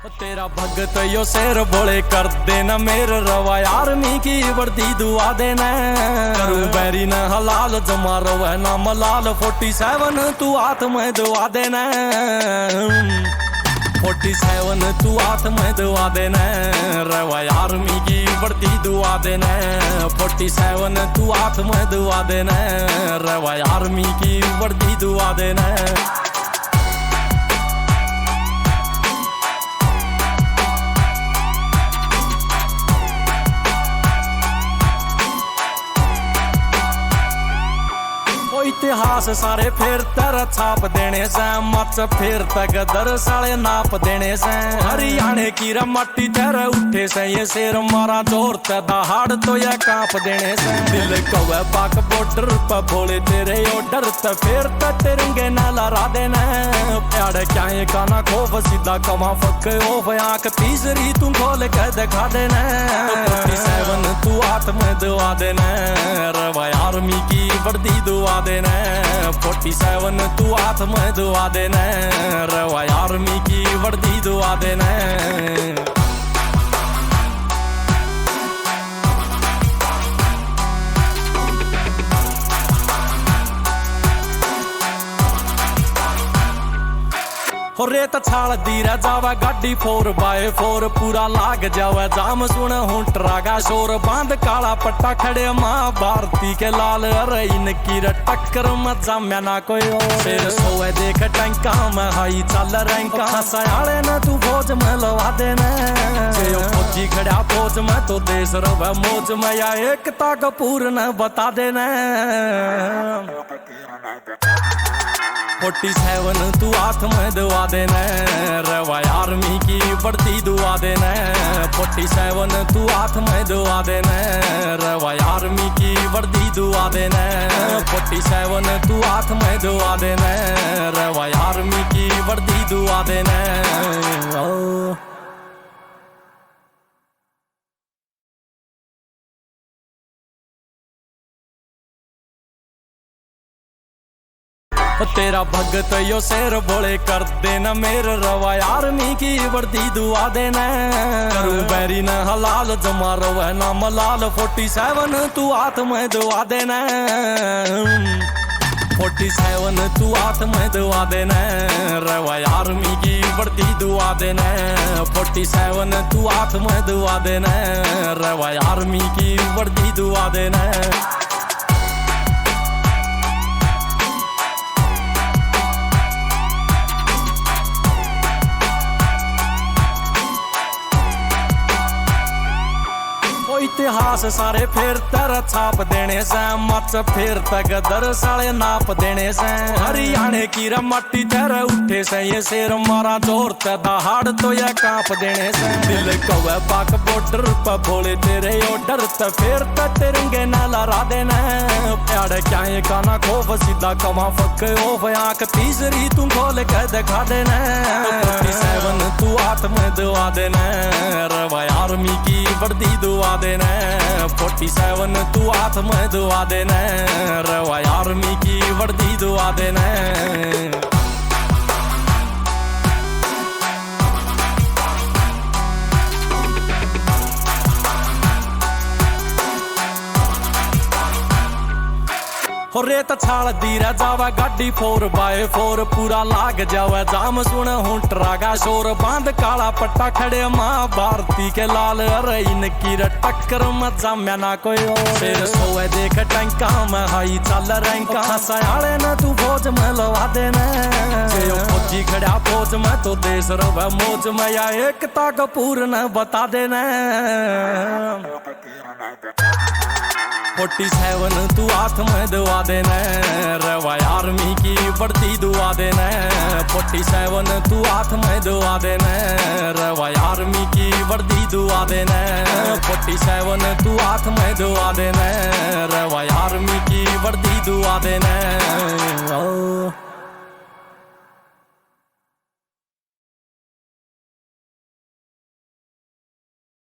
तेरा भगत यो शेर बोले कर देना मेरे रवा आर्मी की वर्दी दुआ देना करूं बैरी न हलाल जमा रवा ना मलाल 47 तू हाथ में दुआ देना 47 तू हाथ में दुआ देना रवा आर्मी की वर्दी दुआ देना 47 तू हाथ में दुआ देना रवा आर्मी की वर्दी दुआ देना। इतिहास सारे फिर तेरा छाप देने से मच फिर तक दर साले नाप देने से हरियाणे की रमट्टी तेरे उठे से ये शेर मारा जोर ते दहाड़ तो ये कांप देने से दिल कवे पाक बॉर्डर पे भोले तेरे ऑर्डर ते फिर ते तिरंगे न लहरा देना प्यार क्या ये काना खोफ सीधा कमा फक ओफ आंख तीसरी तू खोल के दिखा देना 47 तू हाथ में दुआ देना रवा आर्मी की वर्दी दुआ देना 47 तू हाथ में दुआ देना रवा आर्मी की वर्दी दुआ देना। हो रेत छाल दी रह जावे गाड़ी 4x4 पूरा लाग जावे जाम सुन हूं ट्रागा शोर बांध काला पट्टा खड़े माँ भारती के लाल अरे इनकी टक्कर मत जाम्या ना कोई और शेर सोए देख टैंका में हाई चल रैंका सयाले न तू फौज में लवा देना फौजी खड़ा फौज में तो देश रवे मौज में या एकता का पूर्ण बता देना 47 तू हाथ में दुआ देना रवा आर्मी की वर्दी दुआ देना 47 तू हाथ में दुआ देना रवा आर्मी की वर्दी दुआ देना 47 तू हाथ में दुआ देना रवा आर्मी की वर्दी दुआ देना। तेरा भगत यो शेर बोले कर देना मेरे रवा आर्मी की वर्दी दुआ देना करूं बैरी न हलाल जमा रवा ना मलाल 47 तू हाथ में दुआ देना 47 तू हाथ में दुआ देना रवा आर्मी की वर्दी दुआ देना 47 तू हाथ में दुआ देना रवा आर्मी की वर्दी दुआ देना। इतिहास सारे फिर तेरा छाप देने से मच फिर तक दर साले नाप देने से हरियाणे की रमट्टी तेरे उठे से ये शेर मारा जोर ते दहाड़ तो ये कांप देने से दिल कवे पाक बॉर्डर पे भोले तेरे ऑर्डर ते फिर ते तिरंगे न लहरा देना प्यार क्या ये काना खोफ सीधा कमा फक ओफ आंख तीसरी तू खोल के दिखा देना 47 तू हाथ में दुआ देना रवा आर्मी की वर्दी दुआ देना 47 तू हाथ में दुआ देना रवा आर्मी की वर्दी दुआ देना। हो रेत छाल दी रह जावे गाड़ी 4x4 पूरा लाग जावे जाम सुन हूं ट्रागा शोर बांध काला पट्टा खड़े माँ भारती के लाल अरे इनकी टक्कर मत जाम्या ना कोई और शेर सोए देख टैंका में हाई चल रैंका सयाले न तू फौज में लवा देना फौजी खड़ा फौज में तो देश रवे मौज में या एकता का पूर्ण बता देना 47 तू हाथ में दुआ देना रवा आर्मी की वर्दी दुआ देना 47 तू हाथ में दुआ देना रवा आर्मी की वर्दी दुआ देना 47 तू हाथ में दुआ देना रवा आर्मी की वर्दी दुआ देना।